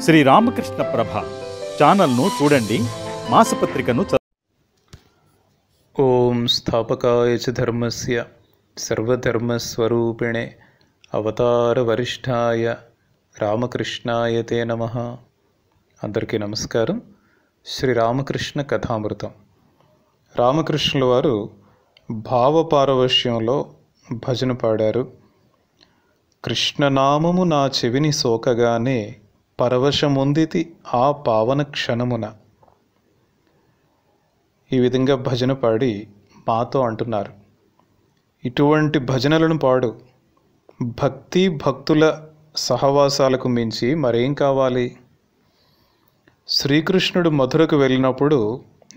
శ్రీ రామకృష్ణ ప్రభ ఛానల్ను చూడండి. మాసపత్రికను ఓం స్థాపకాయ చ ధర్మస్య సర్వధర్మస్వరూపిణే అవతార వరిష్ఠాయ రామకృష్ణాయ తే నమః. అందరికీ నమస్కారం. శ్రీ రామకృష్ణ కథామృతం. రామకృష్ణుల వారు భావపారవశ్యంలో భజన పాడారు. కృష్ణనామము నా చెవిని సోకగానే పరవశముందితి ఆ పావన క్షణమున. ఈ విధంగా భజన పాడి మాతో అంటున్నారు, ఇటువంటి భజనలను పాడు. భక్తి భక్తుల సహవాసాలకు మించి మరేం కావాలి? శ్రీకృష్ణుడు మధురకు వెళ్ళినప్పుడు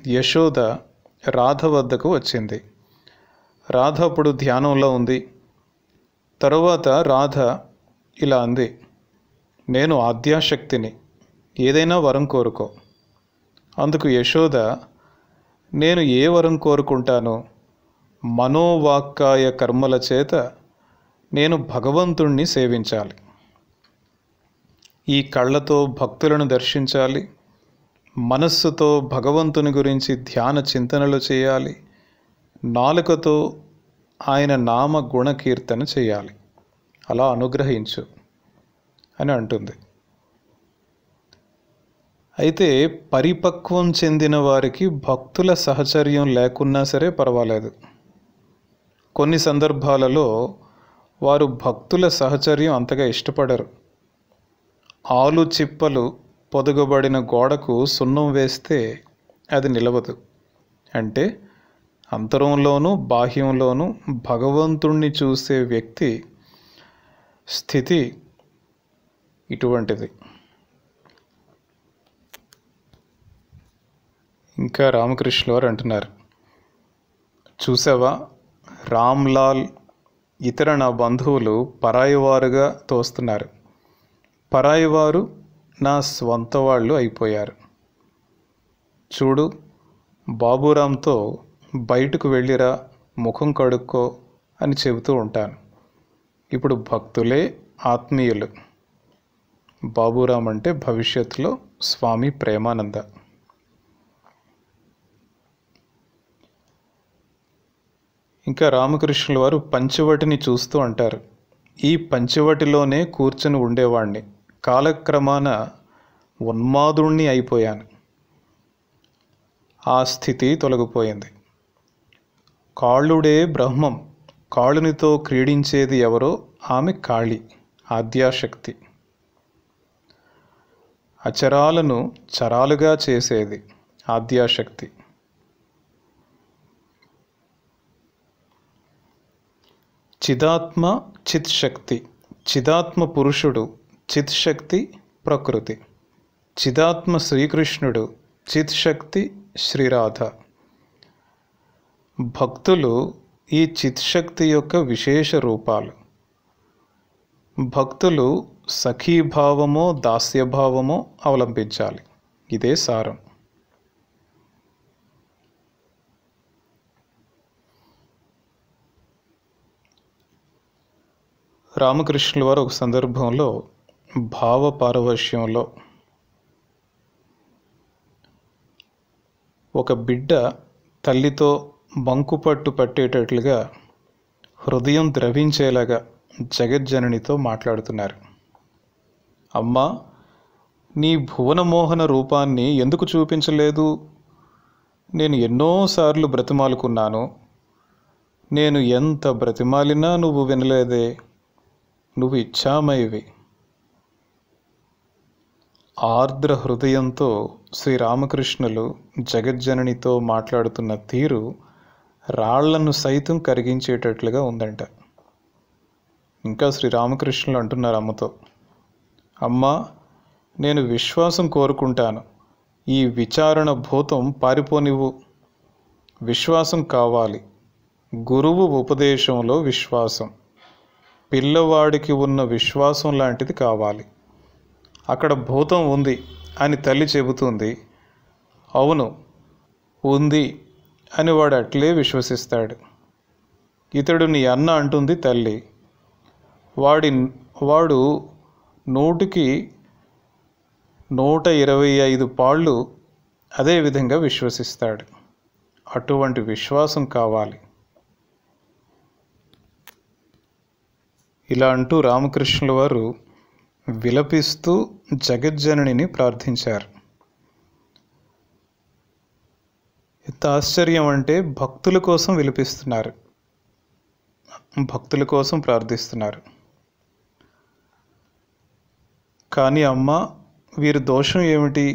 యశోద రాధ వద్దకు వచ్చింది. రాధ అప్పుడు ధ్యానంలో ఉంది. తరువాత రాధ ఇలా అంది, నేను ఆద్యాశక్తిని, ఏదైనా వరం కోరుకో. అందుకు యశోద, నేను ఏ వరం కోరుకుంటాను? మనోవాక్కాయ కర్మల చేత నేను భగవంతుణ్ణి సేవించాలి. ఈ కళ్ళతో భక్తులను దర్శించాలి, మనస్సుతో భగవంతుని గురించి ధ్యాన చింతనలు చేయాలి, నాలుకతో ఆయన నామ గుణకీర్తన చేయాలి. అలా అనుగ్రహించు అని అంటుంది. అయితే పరిపక్వం చెందిన వారికి భక్తుల సహచర్యం లేకున్నా సరే పర్వాలేదు. కొన్ని సందర్భాలలో వారు భక్తుల సహచర్యం అంతగా ఇష్టపడరు. ఆలు చిప్పలు పొదుగబడిన గోడకు సున్నం వేస్తే అది నిలవదు. అంటే అంతరంలోనూ బాహ్యంలోనూ భగవంతుణ్ణి చూసే వ్యక్తి స్థితి ఇటువంటిది. ఇంకా రామకృష్ణ వారు అంటున్నారు, చూసావా, రామ్లాల్ ఇతర నా బంధువులు పరాయివారుగా తోస్తున్నారు. పరాయివారు నా స్వంత వాళ్ళు అయిపోయారు. చూడు, బాబురాంతో బయటకు వెళ్ళిరా, ముఖం కడుక్కో అని చెబుతూ ఉంటాను. ఇప్పుడు భక్తులే ఆత్మీయులు. బాబురాం అంటే భవిష్యత్తులో స్వామి ప్రేమానంద. ఇంకా రామకృష్ణుల వారు పంచవటిని చూస్తూ అంటారు, ఈ పంచవటిలోనే కూర్చొని ఉండేవాణ్ణి, కాలక్రమాన ఉన్మాదుణ్ణి అయిపోయాను. ఆ స్థితి తొలగిపోయింది. కాళుడే బ్రహ్మం, కాళునితో క్రీడించేది ఎవరో ఆమె కాళి, ఆద్యాశక్తి. అచరాలను చరాలుగా చేసేది ఆద్యాశక్తి. చిదాత్మ చిత్శక్తి, చిదాత్మ పురుషుడు, చిత్శక్తి ప్రకృతి. చిదాత్మ శ్రీకృష్ణుడు, చిత్శక్తి శ్రీరాధ. భక్తులు ఈ చిత్శక్తి యొక్క విశేష రూపాలు. భక్తులు సఖీభావమో దాస్యభావమో అవలంబించాలి. ఇదే సారం. రామకృష్ణుల వారు ఒక సందర్భంలో భావ పారవశ్యంలో ఒక బిడ్డ తల్లితో బంకుపట్టు పట్టేటట్లుగా హృదయం ద్రవించేలాగా జగజ్జననితో మాట్లాడుతున్నారు. అమ్మా, నీ భువనమోహన రూపాన్ని ఎందుకు చూపించలేదు? నేను ఎన్నోసార్లు బ్రతిమాలుకున్నాను. నేను ఎంత బ్రతిమాలినా నువ్వు వినలేదే. నువ్వు ఇచ్ఛామయివి. ఆర్ద్ర హృదయంతో శ్రీరామకృష్ణులు జగజ్జననితో మాట్లాడుతున్న తీరు రాళ్లను సైతం కరిగించేటట్లుగా ఉందంట. ఇంకా శ్రీరామకృష్ణులు అంటున్నారు అమ్మతో, అమ్మా, నేను విశ్వాసం కోరుకుంటాను. ఈ విచారణ భూతం పారిపోనివ్వు. విశ్వాసం కావాలి. గురువు ఉపదేశంలో విశ్వాసం, పిల్లవాడికి ఉన్న విశ్వాసం లాంటిది కావాలి. అక్కడ భూతం ఉంది అని తల్లి చెబుతుంది, అవును ఉంది అని వాడు అట్లే విశ్వసిస్తాడు. ఇతడు నీ అన్న అంటుంది తల్లి. వాడు నోటికి 125 పాళ్ళు అదేవిధంగా విశ్వసిస్తాడు. అటువంటి విశ్వాసం కావాలి. ఇలా అంటూ రామకృష్ణుల వారు విలపిస్తూ జగజ్జననిని ప్రార్థించారు. ఎంత ఆశ్చర్యం అంటే భక్తుల కోసం విలపిస్తున్నారు, భక్తుల కోసం ప్రార్థిస్తున్నారు. కానీ అమ్మ, వీరి దోషం ఏమిటి,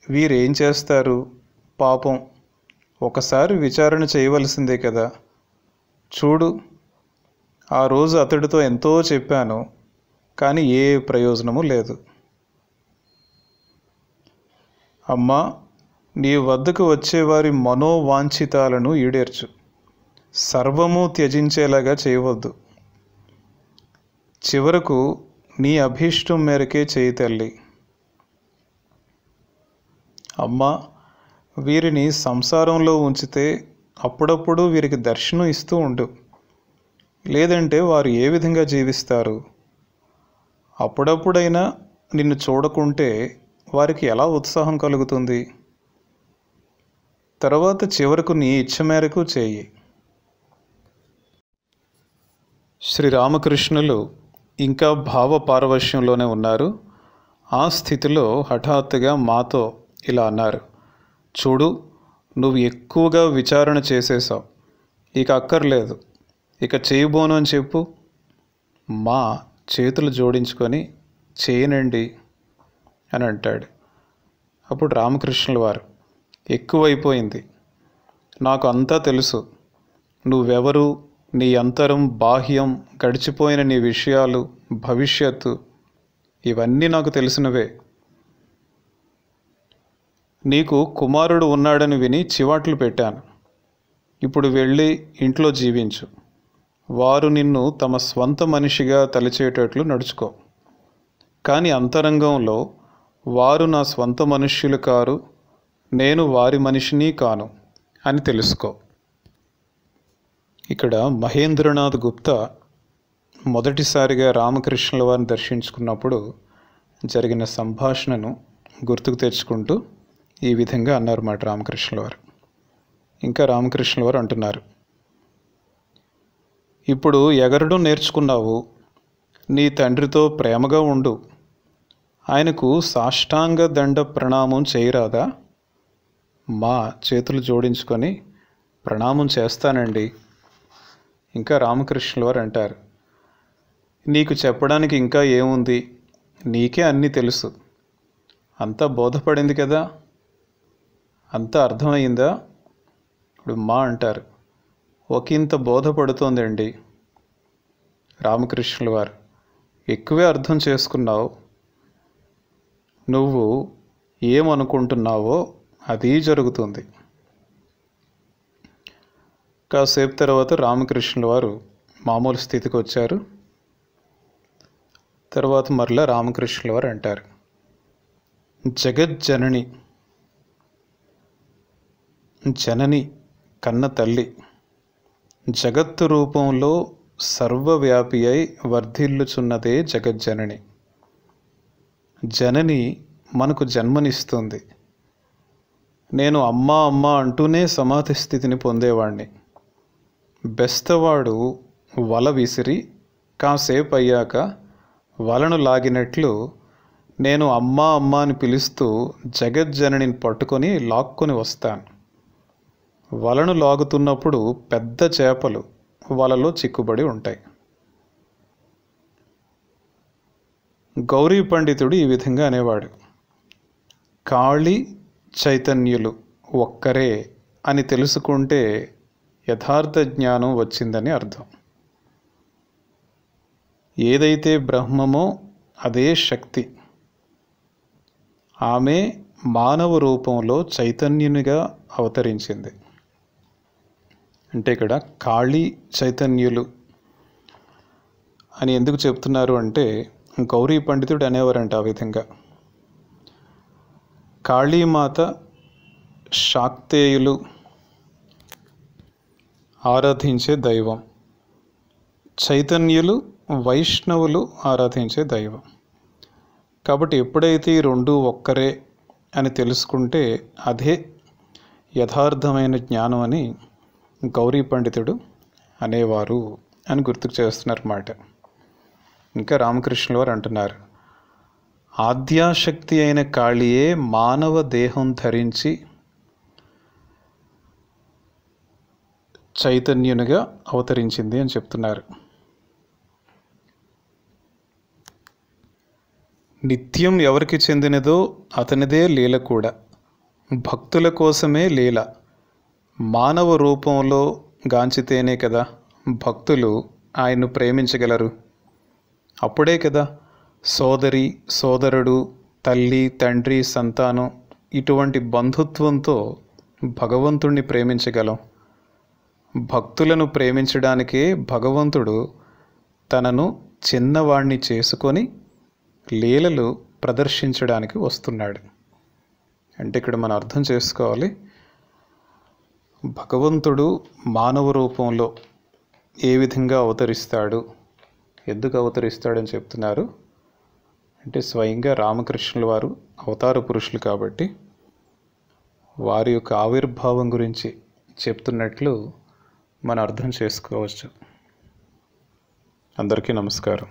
వీరేం చేస్తారు, పాపం ఒకసారి విచారణ చేయవలసిందే కదా. చూడు, ఆ రోజు అతడితో ఎంతో చెప్పాను, కానీ ఏ ప్రయోజనము లేదు. అమ్మా, నీ వద్దకు వచ్చేవారి మనోవాంఛితాలను ఈడేర్చు, సర్వము త్యజించేలాగా చేయవద్దు. చివరకు నీ అభీష్టం మేరకే చేయి తల్లి. అమ్మా, వీరిని సంసారంలో ఉంచితే అప్పుడప్పుడు వీరికి దర్శనం ఇస్తూ ఉండు, లేదంటే వారు ఏ విధంగా జీవిస్తారు? అప్పుడప్పుడైనా నిన్ను చూడకుంటే వారికి ఎలా ఉత్సాహం కలుగుతుంది? తర్వాత చివరకు నీ ఇచ్చ మేరకు చేయి. శ్రీరామకృష్ణులు ఇంకా భావ పారవశ్యంలోనే ఉన్నారు. ఆ స్థితిలో హఠాత్తుగా మాతో ఇలా అన్నారు, చూడు, నువ్వు ఎక్కువగా విచారణ చేసేసావు, ఇక అక్కర్లేదు, ఇక చేయబోను అని చెప్పు. మా చేతులు జోడించుకొని చేయనండి అని అంటాడు. అప్పుడు రామకృష్ణుల వారు, ఎక్కువైపోయింది, నాకు అంతా తెలుసు, నువ్వెవరు, నీ అంతరం బాహ్యం, గడిచిపోయిన నీ విషయాలు, భవిష్యత్తు, ఇవన్నీ నాకు తెలిసినవే. నీకు కుమారుడు ఉన్నాడని విని చివాట్లు పెట్టాను. ఇప్పుడు వెళ్ళి ఇంట్లో జీవించు. వారు నిన్ను తమ స్వంత మనిషిగా తలచేటట్లు నడుచుకో. కానీ అంతరంగంలో వారు నా స్వంత మనుష్యులు కారు, నేను వారి మనిషిని కాను అని తెలుసుకో. ఇక్కడ మహేంద్రనాథ్ గుప్తా మొదటిసారిగా రామకృష్ణుల వారిని దర్శించుకున్నప్పుడు జరిగిన సంభాషణను గుర్తుకు తెచ్చుకుంటూ ఈ విధంగా అన్నారన్నమాట రామకృష్ణుల వారు. ఇంకా రామకృష్ణుల వారు అంటున్నారు, ఇప్పుడు ఎగరడం నేర్చుకున్నావు, నీ తండ్రితో ప్రేమగా ఉండు, ఆయనకు సాష్టాంగ దండ ప్రణామం చేయరాదా? మా చేతులు జోడించుకొని ప్రణామం చేస్తానండి. ఇంకా రామకృష్ణుల వారు అంటారు, నీకు చెప్పడానికి ఇంకా ఏముంది, నీకే అన్నీ తెలుసు, అంతా బోధపడింది కదా, అంతా అర్థమైందా? ఇప్పుడు మా అంటారు, ఒకంత బోధపడుతోందండి. రామకృష్ణుల వారు, ఎక్కువే అర్థం చేసుకున్నావు, నువ్వు ఏమనుకుంటున్నావో అది జరుగుతుంది. కాసేపు తర్వాత రామకృష్ణుల వారు మామూలు స్థితికి వచ్చారు. తర్వాత మరలా రామకృష్ణుల వారు అంటారు, జగజ్జనని, జనని కన్న తల్లి, జగత్తు రూపంలో సర్వవ్యాపి అయి వర్ధిల్లుచున్నదే జగజ్జనని. జనని మనకు జన్మనిస్తుంది. నేను అమ్మా అమ్మా అంటూనే సమాధి స్థితిని పొందేవాణ్ణి. బెస్తవాడు వల విసిరి కాసేపు అయ్యాక వలను లాగినట్లు నేను అమ్మా అమ్మా అని పిలుస్తూ జగజ్జననిని పట్టుకొని లాక్కొని వస్తాను. వలను లాగుతున్నప్పుడు పెద్ద చేపలు వలలో చిక్కుబడి ఉంటాయి. గౌరీ పండితుడు ఈ విధంగా అనేవాడు, కాళీ చైతన్యులు ఒక్కరే అని తెలుసుకుంటే యథార్థ జ్ఞానం వచ్చిందని అర్థం. ఏదైతే బ్రహ్మమో అదే శక్తి. ఆమె మానవ రూపంలో చైతన్యునిగా అవతరించింది. అంటే ఇక్కడ కాళీ చైతన్యులు అని ఎందుకు చెప్తున్నారు అంటే, గౌరీ పండితుడు అనేవారంట ఆ విధంగా. కాళీమాత, శాక్తేయులు ఆరాధించే దైవం, చైతన్యులు వైష్ణవులు ఆరాధించే దైవం. కాబట్టి ఎప్పుడైతే ఈ రెండు ఒక్కరే అని తెలుసుకుంటే అదే యథార్థమైన జ్ఞానం అని గౌరీ పండితుడు అనేవారు అని గుర్తుకు చేస్తున్నారన్నమాట. ఇంకా రామకృష్ణుల వారు అంటున్నారు, ఆద్యాశక్తి అయిన కాళియే మానవ దేహం ధరించి చైతన్యునిగా అవతరించింది అని చెప్తున్నారు. నిత్యం ఎవరికి చెందినదో అతనిదే లీల కూడా. భక్తుల కోసమే లీల. మానవ రూపంలో గాంచితేనే కదా భక్తులు ఆయన్ను ప్రేమించగలరు. అప్పుడే కదా సోదరి, సోదరుడు, తల్లి, తండ్రి, సంతానం ఇటువంటి బంధుత్వంతో భగవంతుణ్ణి ప్రేమించగలం. భక్తులను ప్రేమించడానికే భగవంతుడు తనను చిన్నవాణ్ణి చేసుకొని లీలలు ప్రదర్శించడానికి వస్తున్నాడు. అంటే ఇక్కడ మనం అర్థం చేసుకోవాలి, భగవంతుడు మానవ రూపంలో ఏ విధంగా అవతరిస్తాడు, ఎందుకు అవతరిస్తాడని చెప్తున్నారు అంటే స్వయంగా రామకృష్ణుల వారు అవతార పురుషులు కాబట్టి వారి యొక్క ఆవిర్భావం గురించి చెప్తున్నట్లు మనం అర్థం చేసుకోవచ్చు. అందరికీ నమస్కారం.